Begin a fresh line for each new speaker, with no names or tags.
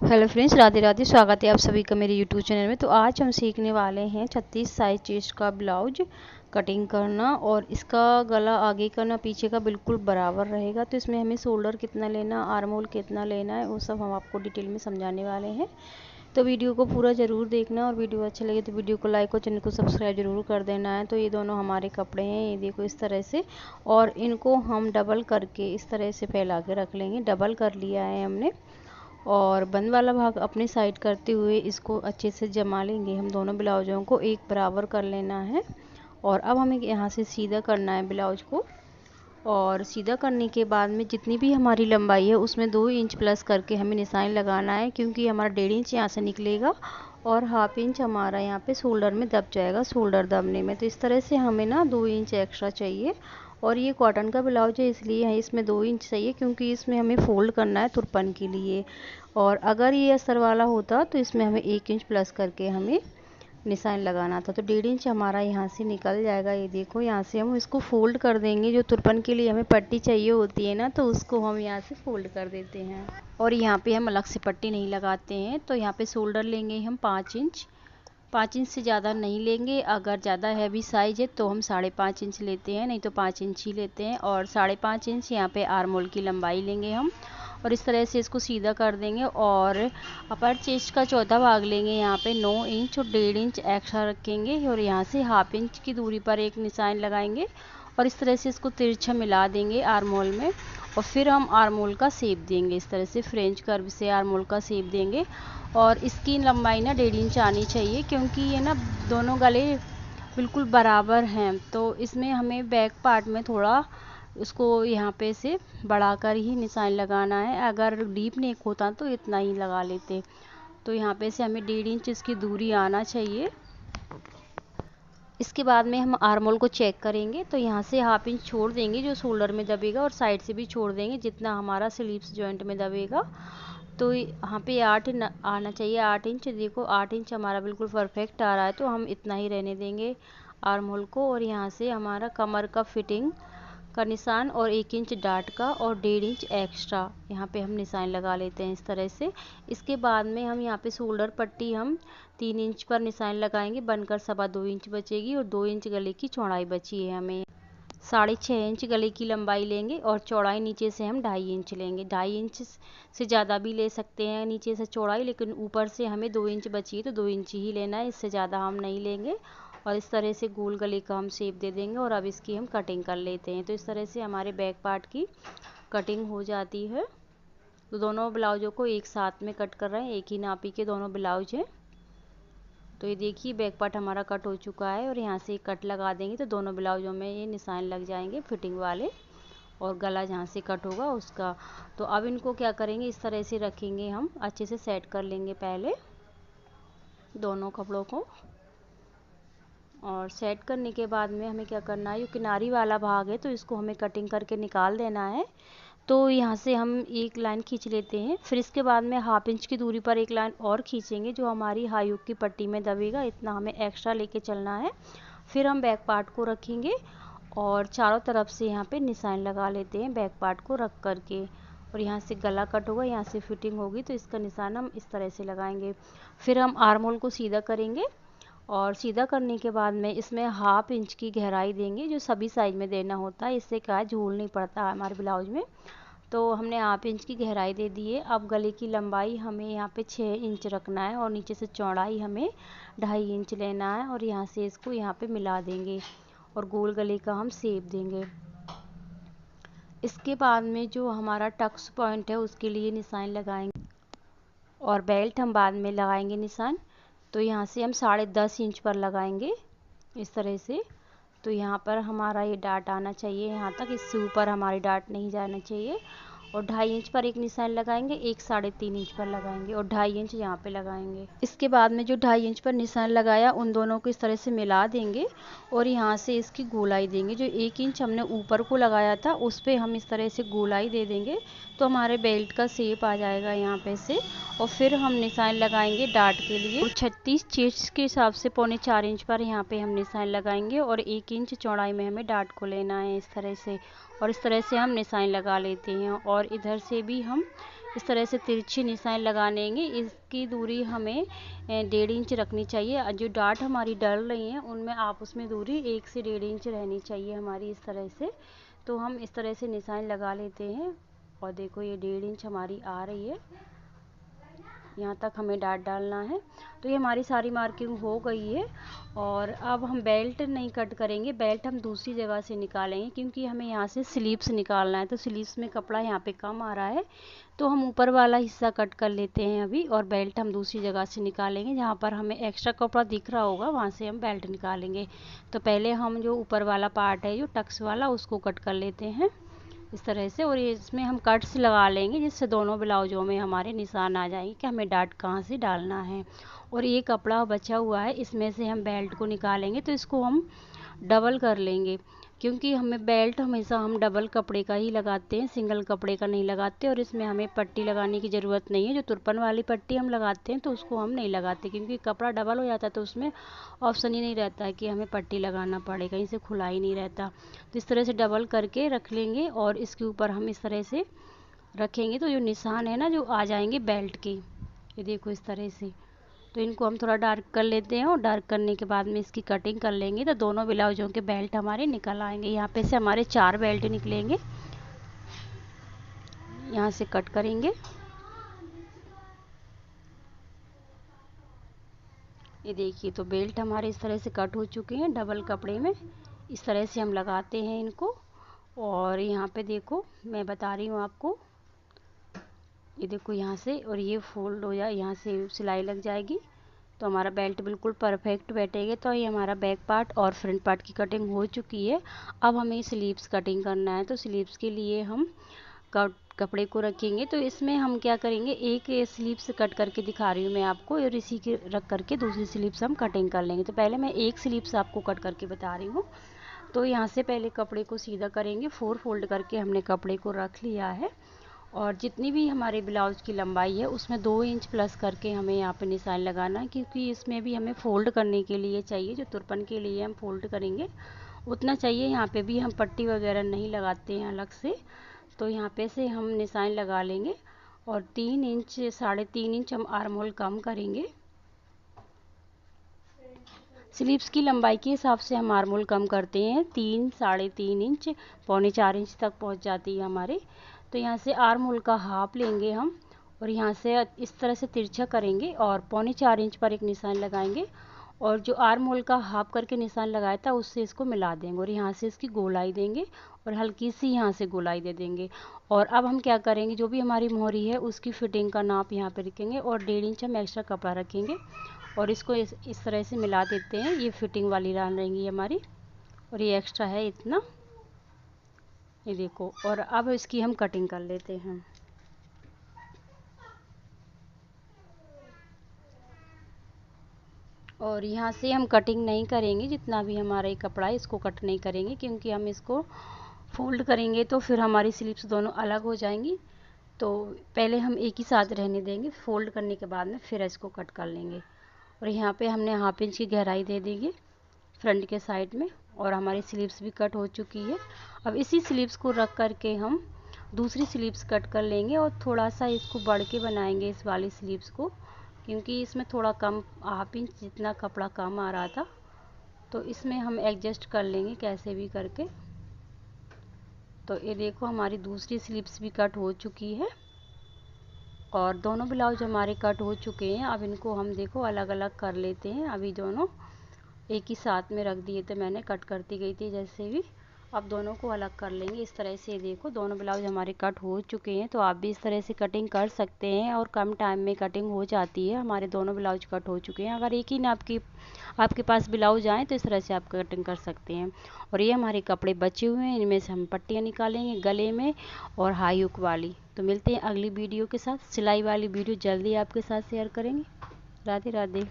Hello friends, Radhe Radhe. स्वागत है आप सभी का मेरे यूट्यूब चैनल में। तो आज हम सीखने वाले हैं 36 साइज चेस्ट का ब्लाउज कटिंग करना, और इसका गला आगे का ना पीछे का बिल्कुल बराबर रहेगा। तो इसमें हमें शोल्डर कितना लेना, आर्म होल कितना लेना है, वो सब हम आपको डिटेल में समझाने वाले हैं। तो वीडियो को पूरा ज़रूर देखना, और वीडियो अच्छा लगे तो वीडियो को लाइक और चैनल को सब्सक्राइब जरूर कर देना है। तो ये दोनों हमारे कपड़े हैं, ये देखो इस तरह से, और इनको हम डबल करके इस तरह से फैला के रख लेंगे। डबल कर लिया है हमने, और बंद वाला भाग अपने साइड करते हुए इसको अच्छे से जमा लेंगे। हम दोनों ब्लाउजों को एक बराबर कर लेना है। और अब हमें यहाँ से सीधा करना है ब्लाउज को, और सीधा करने के बाद में जितनी भी हमारी लंबाई है उसमें 2 इंच प्लस करके हमें निशान लगाना है, क्योंकि हमारा 1.5 इंच यहाँ से निकलेगा और हाफ इंच हमारा यहाँ पे शोल्डर में दब जाएगा, शोल्डर दबने में। तो इस तरह से हमें ना 2 इंच एक्स्ट्रा चाहिए। और ये कॉटन का ब्लाउज है, इसलिए इसमें 2 इंच चाहिए, क्योंकि इसमें हमें फोल्ड करना है तुरपन के लिए। और अगर ये अस्तर वाला होता तो इसमें हमें 1 इंच प्लस करके हमें निशान लगाना था। तो 1.5 इंच हमारा यहाँ से निकल जाएगा। ये देखो, यहाँ से हम इसको फोल्ड कर देंगे। जो तुरपन के लिए हमें पट्टी चाहिए होती है ना, तो उसको हम यहाँ से फोल्ड कर देते हैं। और यहाँ पे हम अलग से पट्टी नहीं लगाते हैं। तो यहाँ पे शोल्डर लेंगे हम 5 इंच, 5 इंच से ज़्यादा नहीं लेंगे। अगर ज़्यादा हैवी साइज है तो हम 5.5 इंच लेते हैं, नहीं तो 5 इंच ही लेते हैं। और 5.5 इंच यहाँ पे आर्म होल की लंबाई लेंगे हम, और इस तरह से इसको सीधा कर देंगे। और अपर चेस्ट का चौथा भाग लेंगे, यहाँ पे 9 इंच और 1.5 इंच एक्स्ट्रा रखेंगे। और यहाँ से हाफ इंच की दूरी पर एक निशान लगाएंगे, और इस तरह से इसको तिरछा मिला देंगे आर्म होल में। और फिर हम आर्म होल का शेप देंगे, इस तरह से फ्रेंच कर्व से आर्म होल का शेप देंगे। और इसकी लंबाई ना 1.5 इंच आनी चाहिए, क्योंकि ये ना दोनों गले बिल्कुल बराबर हैं। तो इसमें हमें बैक पार्ट में थोड़ा उसको यहाँ पे से बढ़ाकर ही निशान लगाना है। अगर डीप नेक होता तो इतना ही लगा लेते। तो यहाँ पे से हमें 1.5 इंच इसकी दूरी आना चाहिए। इसके बाद में हम आर्म होल को चेक करेंगे। तो यहाँ से हाफ इंच छोड़ देंगे जो शोल्डर में दबेगा, और साइड से भी छोड़ देंगे जितना हमारा स्लीव्स जॉइंट में दबेगा। तो यहाँ पे 8 आना चाहिए, 8 इंच। देखो 8 इंच हमारा बिल्कुल परफेक्ट आ रहा है, तो हम इतना ही रहने देंगे आर्म होल को। और यहाँ से हमारा कमर का फिटिंग का निशान, और 1 इंच डाट का, और 1.5 इंच एक्स्ट्रा यहाँ पे हम निशान लगा लेते हैं इस तरह से। इसके बाद में हम यहाँ पे शोल्डर पट्टी हम 3 इंच पर निशान लगाएंगे, बनकर 2.25 इंच बचेगी। और 2 इंच गले की चौड़ाई बची है हमें। 6.5 इंच गले की लंबाई लेंगे, और चौड़ाई नीचे से हम 2.5 इंच लेंगे। 2.5 इंच से ज़्यादा भी ले सकते हैं नीचे से चौड़ाई, लेकिन ऊपर से हमें 2 इंच बची है तो 2 इंच ही लेना है, इससे ज़्यादा हम नहीं लेंगे। और इस तरह से गोल गले का हम शेप दे देंगे। और अब इसकी हम कटिंग कर लेते हैं। तो इस तरह से हमारे बैक पार्ट की कटिंग हो जाती है। तो दोनों ब्लाउजों को एक साथ में कट कर रहे हैं, एक ही नापी के दोनों ब्लाउज हैं। तो ये देखिए बैक पार्ट हमारा कट हो चुका है, और यहाँ से एक कट लगा देंगे तो दोनों ब्लाउजों में ये निशान लग जाएंगे फिटिंग वाले, और गला जहाँ से कट होगा उसका। तो अब इनको क्या करेंगे, इस तरह से रखेंगे, हम अच्छे से सेट कर लेंगे पहले दोनों कपड़ों को। और सेट करने के बाद में हमें क्या करना है, ये किनारी वाला भाग है तो इसको हमें कटिंग करके निकाल देना है। तो यहाँ से हम एक लाइन खींच लेते हैं। फिर इसके बाद में हाफ इंच की दूरी पर एक लाइन और खींचेंगे, जो हमारी हाई हुक की पट्टी में दबेगा, इतना हमें एक्स्ट्रा लेके चलना है। फिर हम बैक पार्ट को रखेंगे, और चारों तरफ से यहाँ पे निशान लगा लेते हैं बैक पार्ट को रख करके। और यहाँ से गला कट होगा, यहाँ से फिटिंग होगी, तो इसका निशान हम इस तरह से लगाएंगे। फिर हम आर्म होल को सीधा करेंगे, और सीधा करने के बाद में इसमें हाफ इंच की गहराई देंगे, जो सभी साइज में देना होता है। इससे क्या है, झूल नहीं पड़ता हमारे ब्लाउज में। तो हमने हाफ इंच की गहराई दे दी है। अब गले की लंबाई हमें यहाँ पे 6 इंच रखना है, और नीचे से चौड़ाई हमें 2.5 इंच लेना है। और यहाँ से इसको यहाँ पे मिला देंगे, और गोल गले का हम शेप देंगे। इसके बाद में जो हमारा टक्स पॉइंट है उसके लिए निशान लगाएंगे, और बेल्ट हम बाद में लगाएंगे निशान। तो यहाँ से हम 10.5 इंच पर लगाएंगे इस तरह से। तो यहाँ पर हमारा ये डाट आना चाहिए यहाँ तक, इससे ऊपर हमारी डाट नहीं जाना चाहिए। और 2.5 इंच पर एक निशान लगाएंगे, एक 3.5 इंच पर लगाएंगे, और 2.5 इंच यहाँ पे लगाएंगे। इसके बाद में जो 2.5 इंच पर निशान लगाया उन दोनों को इस तरह से मिला देंगे, और यहाँ से इसकी गोलाई देंगे। जो 1 इंच हमने ऊपर को लगाया था उस पर हम इस तरह से गोलाई दे देंगे, तो हमारे बेल्ट का शेप आ जाएगा यहाँ पे से। और फिर हम निशान लगाएंगे डाट के लिए, और 36 चेस्ट के हिसाब से 3.25 इंच पर यहाँ पे हम निशान लगाएंगे, और 1 इंच चौड़ाई में हमें डाट को लेना है इस तरह से। और इस तरह से हम निशान लगा लेते हैं, और इधर से भी हम इस तरह से तिरछी निशान लगा लेंगे। इसकी दूरी हमें 1.5 इंच रखनी चाहिए। जो डाट हमारी डल रही हैं उनमें आपस में दूरी 1 से 1.5 इंच रहनी चाहिए हमारी, इस तरह से। तो हम इस तरह से निशान लगा लेते हैं और देखो ये 1.5 इंच हमारी आ रही है, यहाँ तक हमें डाट डालना है। तो ये हमारी सारी मार्किंग हो गई है। और अब हम बेल्ट नहीं कट करेंगे, बेल्ट हम दूसरी जगह से निकालेंगे क्योंकि हमें यहाँ से स्लीव्स निकालना है। तो स्लीव्स में कपड़ा यहाँ पे कम आ रहा है, तो हम ऊपर वाला हिस्सा कट कर लेते हैं अभी, और बेल्ट हम दूसरी जगह से निकालेंगे। जहाँ पर हमें एक्स्ट्रा कपड़ा दिख रहा होगा वहाँ से हम बेल्ट निकालेंगे। तो पहले हम जो ऊपर वाला पार्ट है, जो टक्स वाला, उसको कट कर लेते हैं इस तरह से। और इसमें हम कट्स लगा लेंगे जिससे दोनों ब्लाउजों में हमारे निशान आ जाएंगे कि हमें डाट कहाँ से डालना है। और ये कपड़ा बचा हुआ है, इसमें से हम बेल्ट को निकालेंगे। तो इसको हम डबल कर लेंगे क्योंकि हमें बेल्ट हमेशा हम डबल कपड़े का ही लगाते हैं, सिंगल कपड़े का नहीं लगाते। और इसमें हमें पट्टी लगाने की ज़रूरत नहीं है। जो तुरपन वाली पट्टी हम लगाते हैं तो उसको हम नहीं लगाते क्योंकि कपड़ा डबल हो जाता है, तो उसमें ऑप्शन ही नहीं रहता है कि हमें पट्टी लगाना पड़े, कहीं से खुला ही नहीं रहता। तो इस तरह से डबल करके रख लेंगे और इसके ऊपर हम इस तरह से रखेंगे तो जो निशान है ना, जो आ जाएंगे बेल्ट के, ये देखो इस तरह से। तो इनको हम थोड़ा डार्क कर लेते हैं और डार्क करने के बाद में इसकी कटिंग कर लेंगे तो दोनों ब्लाउजों के बेल्ट हमारे निकल आएंगे। यहाँ पे से हमारे 4 बेल्ट निकलेंगे, यहाँ से कट करेंगे। ये देखिए, तो बेल्ट हमारे इस तरह से कट हो चुके हैं डबल कपड़े में। इस तरह से हम लगाते हैं इनको। और यहाँ पे देखो मैं बता रही हूँ आपको, ये देखो यहाँ से, और ये फोल्ड हो जाए, यहाँ से सिलाई लग जाएगी तो हमारा बेल्ट बिल्कुल परफेक्ट बैठेगा। तो ये हमारा बैक पार्ट और फ्रंट पार्ट की कटिंग हो चुकी है। अब हमें स्लीव्स कटिंग करना है। तो स्लीव्स के लिए हम कपड़े को रखेंगे। तो इसमें हम क्या करेंगे, एक स्लीव्स कट करके दिखा रही हूँ मैं आपको, और इसी के रख करके दूसरी स्लीव्स हम कटिंग कर लेंगे। तो पहले मैं एक स्लीव्स आपको कट करके बता रही हूँ। तो यहाँ से पहले कपड़े को सीधा करेंगे, 4 फोल्ड करके हमने कपड़े को रख लिया है। और जितनी भी हमारे ब्लाउज की लंबाई है उसमें 2 इंच प्लस करके हमें यहाँ पे निशान लगाना है, क्योंकि इसमें भी हमें फोल्ड करने के लिए चाहिए, जो तुरपन के लिए हम फोल्ड करेंगे उतना चाहिए। यहाँ पे भी हम पट्टी वगैरह नहीं लगाते हैं अलग से। तो यहाँ पे से हम निशान लगा लेंगे और 3 इंच 3.5 इंच हम आर्म होल कम करेंगे। स्लीव्स की लंबाई के हिसाब से हम आर्म होल कम करते हैं, 3 3.5 इंच, 3.25 इंच तक पहुँच जाती है हमारे। तो यहाँ से आर्म होल का हाफ लेंगे हम और यहाँ से इस तरह से तिरछा करेंगे और 3.25 इंच पर एक निशान लगाएंगे। और जो आर्म होल का हाफ करके निशान लगाया था उससे इसको मिला देंगे और यहाँ से इसकी गोलाई देंगे और हल्की सी यहाँ से गोलाई दे देंगे। और अब हम क्या करेंगे, जो भी हमारी मोहरी है उसकी फिटिंग का नाप यहाँ पे रखेंगे और 1.5 इंच हम एक्स्ट्रा कपड़ा रखेंगे और इसको इस तरह से मिला देते हैं। ये फिटिंग वाली डाल रहेंगी हमारी और ये एक्स्ट्रा है इतना, ये देखो। और अब इसकी हम कटिंग कर लेते हैं। और यहाँ से हम कटिंग नहीं करेंगे, जितना भी हमारा ये कपड़ा है इसको कट नहीं करेंगे क्योंकि हम इसको फोल्ड करेंगे तो फिर हमारी स्लीव्स दोनों अलग हो जाएंगी। तो पहले हम एक ही साथ रहने देंगे, फोल्ड करने के बाद में फिर इसको कट कर लेंगे। और यहाँ पे हमने 1/2 इंच की गहराई दे देंगे फ्रंट के साइड में और हमारी स्लीव्स भी कट हो चुकी है। अब इसी स्लीव्स को रख करके हम दूसरी स्लीव्स कट कर लेंगे और थोड़ा सा इसको बढ़ के बनाएंगे इस वाली स्लीव्स को, क्योंकि इसमें थोड़ा कम 1/2 इंच जितना कपड़ा कम आ रहा था, तो इसमें हम एडजस्ट कर लेंगे कैसे भी करके। तो ये देखो हमारी दूसरी स्लीव्स भी कट हो चुकी है और दोनों ब्लाउज हमारे कट हो चुके हैं। अब इनको हम देखो अलग अलग कर लेते हैं। अभी दोनों एक ही साथ में रख दिए थे मैंने, कट करती गई थी जैसे भी। अब दोनों को अलग कर लेंगे इस तरह से। देखो दोनों ब्लाउज हमारे कट हो चुके हैं, तो आप भी इस तरह से कटिंग कर सकते हैं और कम टाइम में कटिंग हो जाती है। हमारे दोनों ब्लाउज कट हो चुके हैं। अगर एक ही नाप की आपके पास ब्लाउज आए तो इस तरह से आप कटिंग कर सकते हैं। और ये हमारे कपड़े बचे हुए हैं, इनमें से हम पट्टियाँ निकालेंगे गले में और हाई हुक वाली। तो मिलते हैं अगली वीडियो के साथ। सिलाई वाली वीडियो जल्दी आपके साथ शेयर करेंगे। राधे राधे।